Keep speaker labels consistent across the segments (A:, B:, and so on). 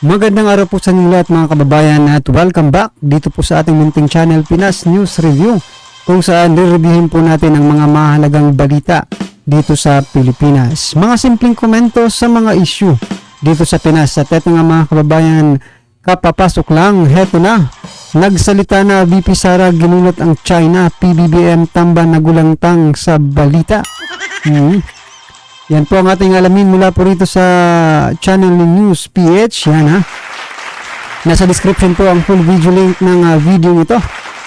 A: Magandang araw po sa inyo lahat mga kababayan at welcome back dito po sa ating munting channel Pinas News Review, kung saan re-reviewin po natin ang mga mahalagang balita dito sa Pilipinas. Mga simpleng komento sa mga issue dito sa Pinas. At eto nga mga kababayan, kapapasok lang, heto na. Nagsalita na VP Sara, ginulat ang China, PBBM tamba nagulangtang sa balita. Yan po ang ating alamin mula po rito sa channel ni News PH. Yan ha. Nasa description po ang full video link ng video ito.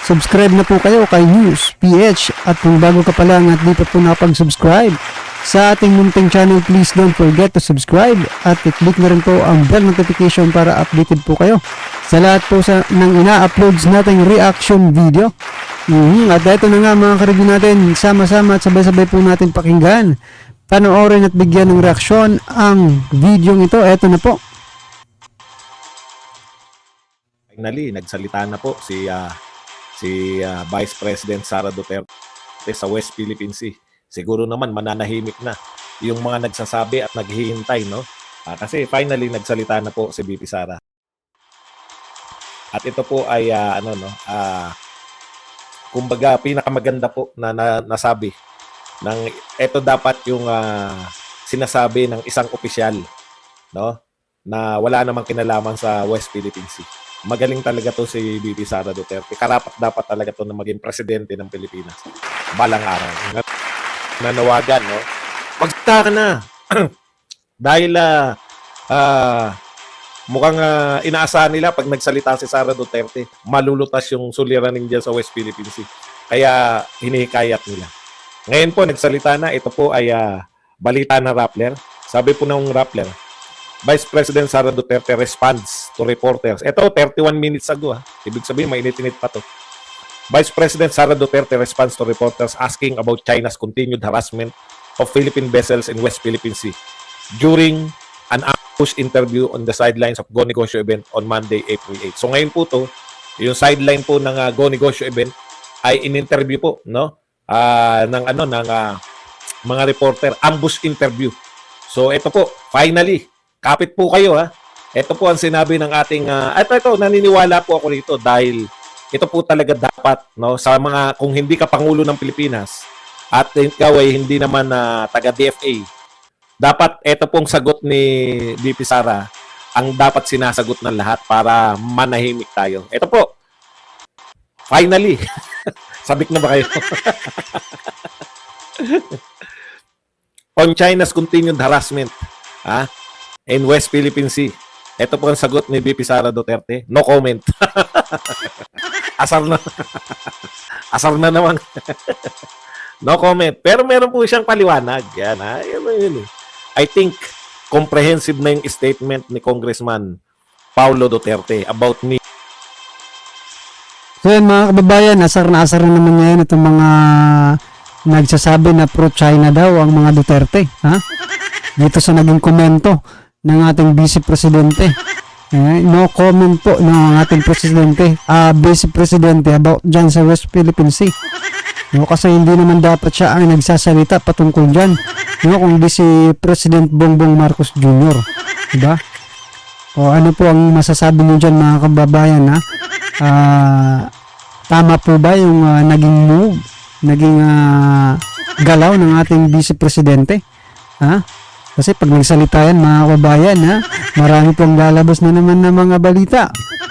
A: Subscribe na po kayo kay News PH. At kung bago ka pa lang at di pa po nakapag-subscribe sa ating munting channel, please don't forget to subscribe. At i-click na rin po ang bell notification para updated po kayo sa lahat po ng ina-uploads nating reaction video. At ito na nga mga ka-review natin. Sama-sama at sabay-sabay po natin pakinggan, panoorin at bigyan ng reaksyon ang video ito. Eto na po.
B: Finally, nagsalita na po si Vice President Sara Duterte sa West Philippine Sea. Siguro naman mananahimik na yung mga nagsasabi at naghihintay, no? Kasi finally nagsalita na po si VP Sara. At ito po ay kumbaga pinakamaganda po na nasabi ng ito dapat yung sinasabi ng isang opisyal, no, na wala namang kinalaman sa West Philippine Sea. Magaling talaga to si VP Sara Duterte. Karapat dapat talaga to na maging presidente ng Pilipinas balang araw. Nanawagan, no, magsalita ka na. Dahil mukhang inaasahan nila pag nagsalita si Sara Duterte, malulutas yung suliranin dyan sa West Philippine Sea. Kaya hinihikayat nila. Ngayon po, nagsalita na. Ito po ay balita na Rappler. Sabi po ng Rappler, Vice President Sara Duterte responds to reporters. Ito, 31 minutes ago. Ibig sabihin, mainit-init pa to. Vice President Sara Duterte responds to reporters asking about China's continued harassment of Philippine vessels in West Philippine Sea during an ambush interview on the sidelines of Go Negosyo event on Monday, April 8. So ngayon po to, yung sideline po ng Go Negosyo event ay in-interview po, no? ng mga reporter, ambush interview. So ito po, finally, kapit po kayo ha. Ito po ang sinabi ng ating ito naniniwala po ako rito dahil ito po talaga dapat, no, sa mga, kung hindi ka pangulo ng Pilipinas at ikaw ay hindi naman taga DFA, dapat ito pong sagot ni VP Sara ang dapat sinasagot ng lahat para manahimik tayo. Ito po, finally. Sabik na ba kayo? On China's continued harassment in West Philippine Sea. Ito po ang sagot ni VP Sara Duterte. No comment. Asar na. Asar na naman. No comment. Pero meron po siyang paliwanag. Yan, yun. I think comprehensive na yung statement ni Congressman Paulo Duterte about me.
A: So yan mga kababayan, asar na naman ngayon itong mga nagsasabi na pro-China daw ang mga Duterte. Dito sa naging komento ng ating Vice Presidente. No comment po ng ating Presidente, Vice Presidente about dyan sa West Philippine Sea. No, kasi hindi naman dapat siya ang nagsasalita patungkol dyan. No, kung di si President Bongbong Marcos Jr. Diba? O ano po ang masasabi niyo dyan mga kababayan tama po ba yung naging move, naging galaw ng ating Vice Presidente? Kasi pag nagsalita yan mga kababayan, marami pong lalabas na naman ng mga balita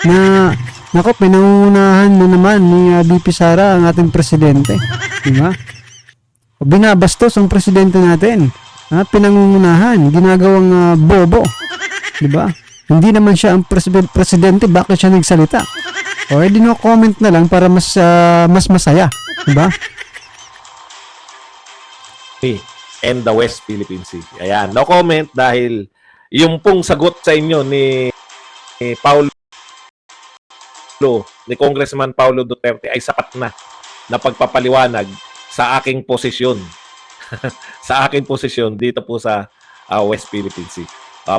A: na nako, pinangunahan na naman ni VP Sara ang ating presidente. Diba? O binabastos ang presidente natin. Pinangungunahan, ginagawang bobo. Diba? Hindi naman siya ang presidente, bakit siya nagsalita? O edi no comment na lang para mas masaya. Diba?
B: And the West Philippine Sea. Ayan, no comment dahil yung pong sagot sa inyo ni Congressman Paulo Duterte ay sapat na pagpapaliwanag sa aking posisyon. Sa aking posisyon dito po sa West Philippine Sea.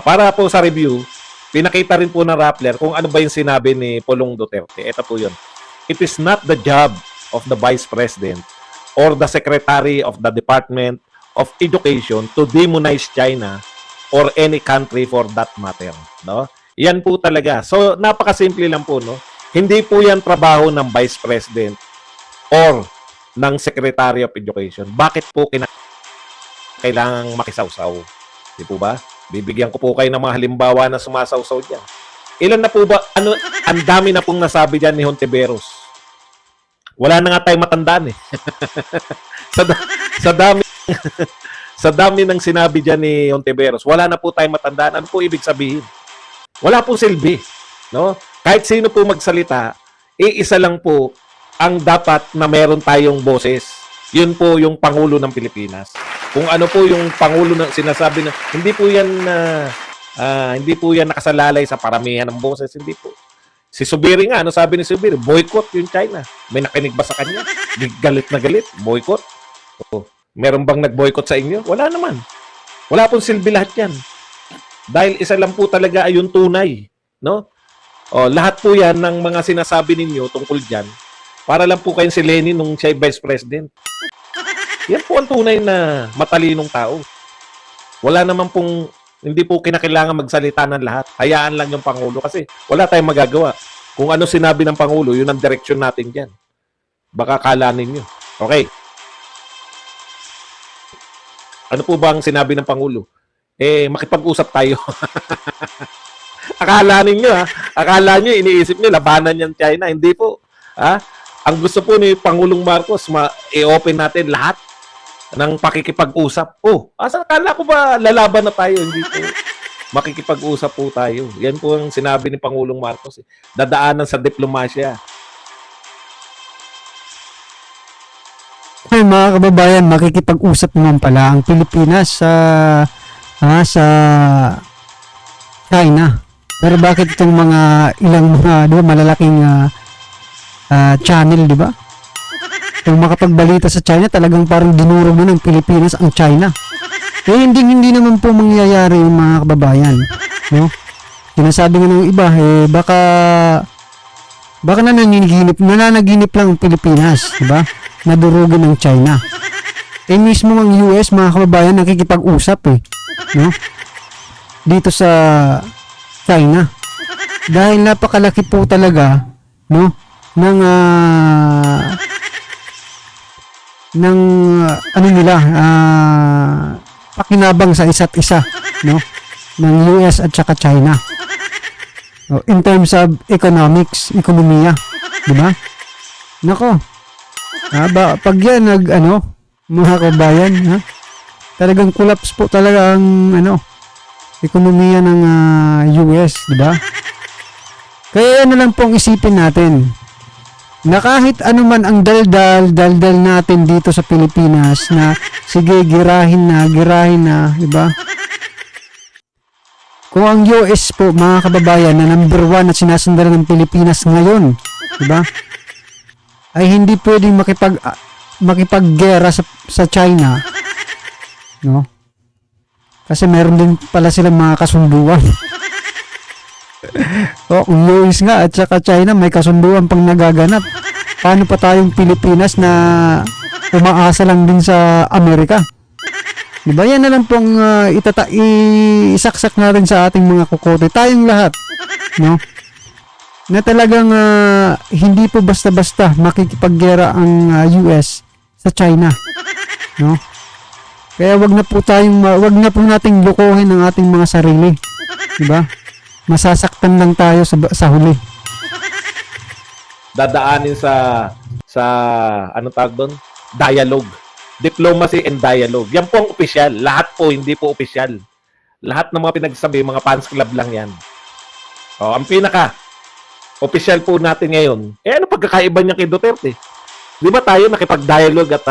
B: Para po sa review, pinakita rin po ng Rappler kung ano ba yung sinabi ni Pulong Duterte. Ito po yun. It is not the job of the Vice President or the Secretary of the Department of Education to demonize China or any country for that matter, no? Yan po talaga. So, napakasimple lang po, no? Hindi po yan trabaho ng Vice President or ng Secretary of Education. Bakit po kailangang makisawsaw? Di po ba? Bibigyan ko po kayo ng mga halimbawa na sumasawsaw dyan. Ilan na po ba? Ano, ang dami na pong nasabi dyan ni Hontiveros. Wala na nga tayong matandaan eh. sa dami sa dami ng sinabi dyan ni Hontiveros, wala na po tayong matandaan. Ano po ibig sabihin? Wala pong silbi. No? Kahit sino po magsalita, isa lang po ang dapat na meron tayong boses. Yun po yung Pangulo ng Pilipinas. Kung ano po yung Pangulo na sinasabi na hindi po yan nakasalalay sa paramihan ng boses, hindi po. Si Subiri nga, ano sabi ni Subiri? Boycott yung China. May nakinig ba sa kanya? Galit na galit, boycott. O, meron bang nag-boycott sa inyo? Wala naman. Wala pong silbi lahat yan. Dahil isa lang po talaga ay yung tunay, no? O, lahat po yan ng mga sinasabi ninyo tungkol dyan, para lang po kayong si Lenin nung siya Vice President. Yan po ang tunay na matalinong tao. Wala naman pong, hindi po kinakailangan magsalita ng lahat. Hayaan lang yung Pangulo kasi wala tayong magagawa. Kung ano sinabi ng Pangulo, yun ang direksyon natin dyan. Baka kala ninyo. Okay. Ano po ba ang sinabi ng Pangulo? Makipag-usap tayo. Akala nyo, iniisip nyo, labanan yan China. Hindi po. Ang gusto po ni Pangulong Marcos, i-open natin lahat ng pakikipag-usap. Akala ko ba lalaban na tayo? Hindi po. Makikipag-usap po tayo. Yan po ang sinabi ni Pangulong Marcos. Dadaanan sa diplomasya.
A: Ay, mga kababayan, makikipag-usap naman pala ang Pilipinas sa China. Pero bakit itong mga ilang mga malalaking channel, di ba? Kung makapagbalita sa China, talagang parang dinuro mo ng Pilipinas ang China. Hindi naman po mangyayari yung mga kababayan, no? Sinasabi nga ng iba, baka nananaginip lang ang Pilipinas, di ba? Nadurugin ng China. Mismo ang US, mga kababayan, nakikipag-usap no? Dito sa China. Dahil napakalaki po talaga, no? ng pakinabang sa isa't isa, no? Ng US at saka China. In terms of ekonomiya, di ba? Nako. Pag yan mga kabayan, talagang collapse po talaga ang ekonomiya ng US, di ba? Kaya lang pong isipin natin na kahit anuman ang daldal natin dito sa Pilipinas na sige girahin na, di ba? Kung ang US po, mga kababayan, na number 1 at sinasandalan ng Pilipinas ngayon, di ba? Ay hindi pwedeng makipaggera sa China, no? Kasi meron din pala silang mga kasunduan. Kung US nga at saka China may kasunduan pang nagaganap, paano pa tayong Pilipinas na umaasa lang din sa Amerika? Diba? Yan na lang pong isaksak na rin sa ating mga kukote. Tayong lahat, no? Na talagang hindi po basta-basta makikipaggera ang US sa China, no? Kaya wag na po nating lukuhin ang ating mga sarili, di ba? Masasaktan lang tayo sa huli.
B: Dadaanin sa anong tawag doon? Dialogue. Diplomacy and dialogue. Yan po ang opisyal. Lahat po hindi po opisyal. Lahat ng mga pinagsabi, mga fans club lang yan. Ang opisyal po natin ngayon, ano pagkakaiba niya kay Duterte? Di ba tayo nakipag-dialogue at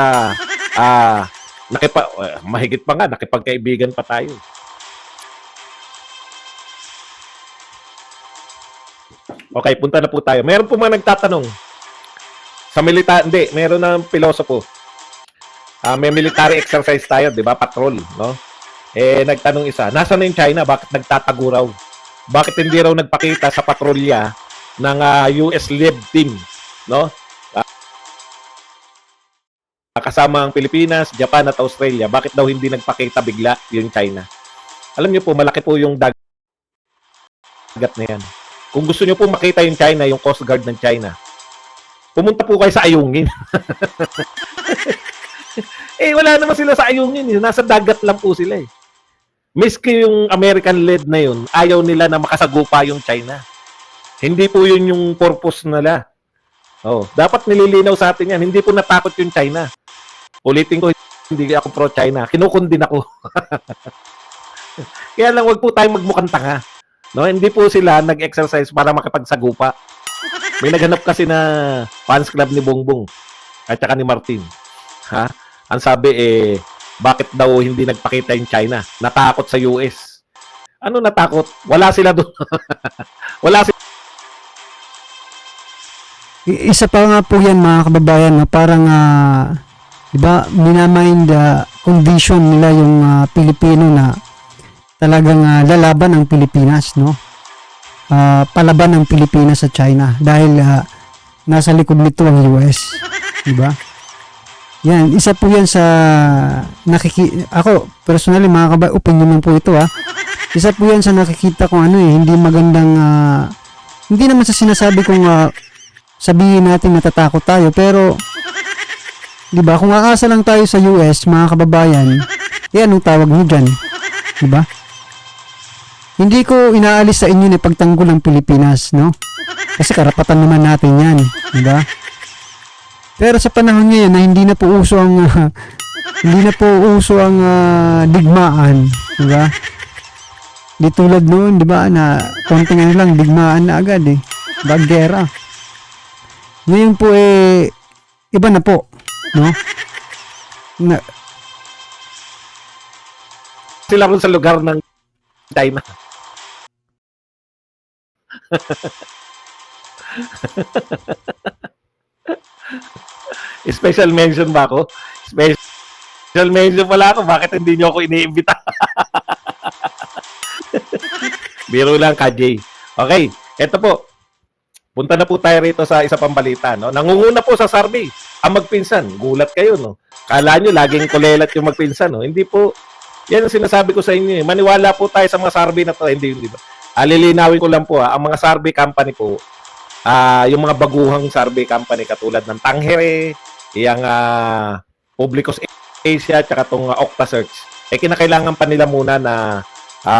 B: mahigit pa nga, nakipagkaibigan pa tayo. Okay, punta na po tayo. Meron po mga nagtatanong. Sa meron ng pilosopo. May military exercise tayo, di ba? Patrol, no? Nagtanong isa, nasaan na yung China? Bakit nagtatago raw? Bakit hindi raw nagpakita sa patrolya ng US Lib team, no? Kasama ang Pilipinas, Japan at Australia. Bakit daw hindi nagpakita bigla yung China? Alam niyo po, malaki po yung dagat na yan. Kung gusto nyo po makita yung China, yung Coast Guard ng China, pumunta po kayo sa Ayungin. Wala naman sila sa Ayungin. Nasa dagat lang po sila eh. Miski yung American-led na yun, ayaw nila na makasagupa yung China. Hindi po yun yung purpose nila. Dapat nililinaw sa atin yan. Hindi po natakot yung China. Ulitin ko, hindi ako pro-China. Kinukundin ako. Kaya lang, wag po tayong magmukhang tanga. No? Hindi po sila nag-exercise para makipagsagupa. May naghanap kasi na fans club ni Bongbong at saka ni Martin. Ang sabi bakit daw hindi nagpakita yung China? Natakot sa US. Ano natakot? Wala sila doon. Wala sila.
A: Isa pa nga po yan mga kababayan, na parang diba, minamind condition nila yung Pilipino na talagang lalaban ang Pilipinas, no? Palaban ang Pilipinas sa China dahil nasa likod nito ang US, diba? Yan, isa po yan sa ako personally mga kababayan, opinion lang po ito isa po yan sa nakikita kong hindi magandang hindi naman sa sinasabi kong sabihin natin natatakot tayo, pero di ba kung aasa lang tayo sa US mga kababayan, anong tawag niyo dyan, di ba? Hindi ko inaalis sa inyo na pagtanggol ng Pilipinas, no? Kasi karapatan naman natin yan, di ba? Pero sa panahon ngayon na hindi na po uso ang digmaan, di ba? Di tulad noon, di ba, na konting lang digmaan na agad Baggera. Ngayon po iba na po, no?
B: Sila rin sa lugar ng China. Special mention ba ako? Special mention pala ako. Bakit hindi nyo ako iniimbita? Biro lang, KJ. Okay, eto po. Punta na po tayo rito sa isa pang balita, no? Nangunguna po sa survey ang magpinsan. Gulat kayo, no? Kala nyo laging kulelat yung magpinsan, no? Hindi po. Yan ang sinasabi ko sa inyo. Maniwala po tayo sa mga survey na to. Hindi ba? Alilinawin ko lang po, ang mga survey company po, yung mga baguhang survey company katulad ng Tanghere, yung Publicos Asia, tsaka itong Octasearch, kinakailangan pa nila muna na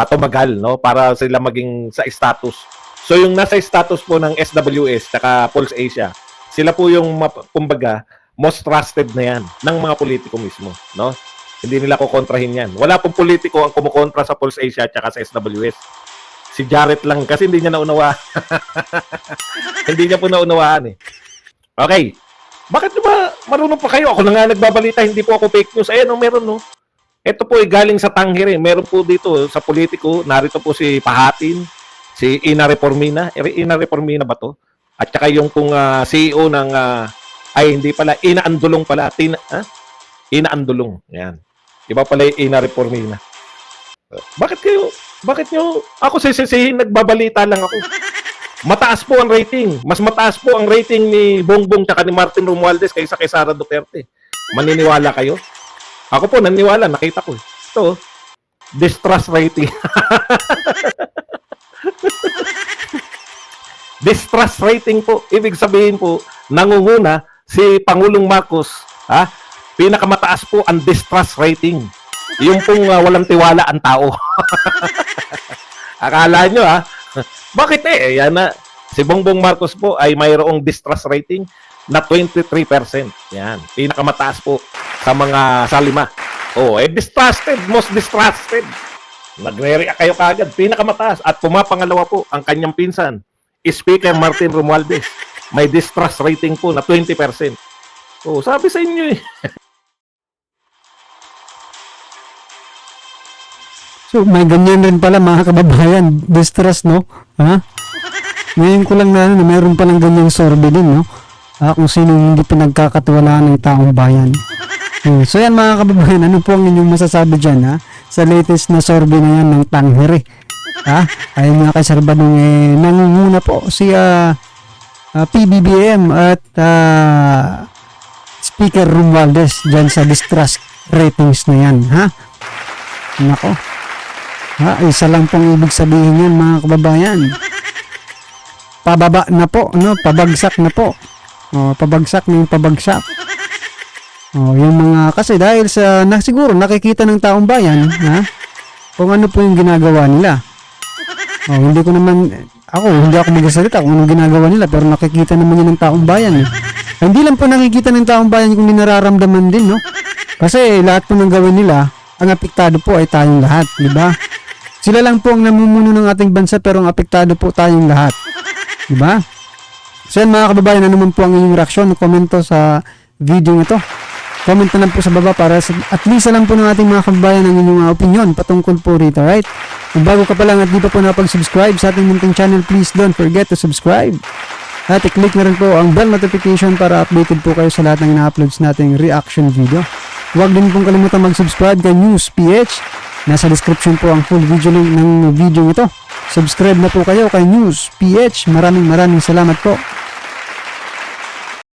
B: tumagal, no? Para sila maging sa status. So yung nasa status po ng SWS tsaka Pulse Asia, sila po yung kumbaga most trusted na yan ng mga politiko mismo, no? Hindi nila kukontrahin yan. Wala pong politiko ang kumukontra sa Pulse Asia tsaka sa SWS. Si Jarrett lang kasi hindi niya naunawa. Hindi niya po naunawaan Okay. Bakit ba marunong pa kayo? Ako na nga nagbabalita, hindi po ako fake news. Ayan, meron, no? Ito po galing sa Tangere. Meron po dito sa politiko. Narito po si Pahatin, si Ina Reformina. Ina Reformina ba to? At saka yung pong CEO ng hindi pala, Ina Andulong pala. Ina Andulong. Yan. Iba pala yung Ina Reformina. Bakit nyo, ako sisisihin, nagbabalita lang ako. Mataas po ang rating. Mas mataas po ang rating ni Bongbong tsaka ni Martin Romualdez kaysa kay Sara Duterte. Maniniwala kayo? Ako po, naniniwala. Nakita ko. Ito, distrust rating. Distrust rating po. Ibig sabihin po, nangunguna si Pangulong Marcos. Pinakamataas po ang distrust rating. Yung pong walang tiwala ang tao. Akala nyo bakit yan na si Bongbong Marcos po ay mayroong distrust rating na 23%. Yan, pinakamataas po sa mga salima. Distrusted, most distrusted. Nagre-react kayo kagad, pinakamataas. At pumapangalawa po ang kanyang pinsan, Speaker Martin Romualdez. May distrust rating po na 20%. Sabi sa inyo
A: So, may ganyan rin pala mga kababayan, distrust, no? Ngayon ko lang na mayroon palang ganyang survey din, no? Kung sino hindi pinagkakatiwalaan ng taong bayan. So, yan mga kababayan, ano po ang inyong masasabi dyan, sa latest na survey na yan ng Tangere? Ayun nga kay Sir Badong, nangunguna po si PBBM at Speaker Romualdez dyan sa distrust ratings na yan, Nako. Isa lang pong ibig sabihin yan mga kababayan. Pababa na po, no? Pabagsak na po. Pabagsak na yung pabagsak. Yung mga, kasi dahil sa, siguro nakikita ng taong bayan, kung ano po yung ginagawa nila. Hindi ako magsasalita kung anong ginagawa nila, pero nakikita naman yun ng taong bayan. Hindi lang po nakikita ng taong bayan kung nararamdaman din, no? Kasi lahat po ng gawin nila, ang apektado po ay tayong lahat, di ba? Sila lang po ang namumuno ng ating bansa, pero ang apektado po tayong lahat. Di ba? So yan mga kababayan, ano naman po ang inyong reaksyon, komento sa video ito. Comment na lang po sa baba para at least alam po ng ating mga kababayan ang inyong opinion patungkol po rito, right? Kung bago ka pa lang at di pa po napag-subscribe sa ating munting channel, please don't forget to subscribe. At i-click na rin po ang bell notification para updated po kayo sa lahat ng ina-uploads nating reaction video. Huwag din pong kalimutan mag-subscribe kay News PH. Nasa description po ang full video link ng video ito. Subscribe na po kayo kay News PH. Maraming salamat po.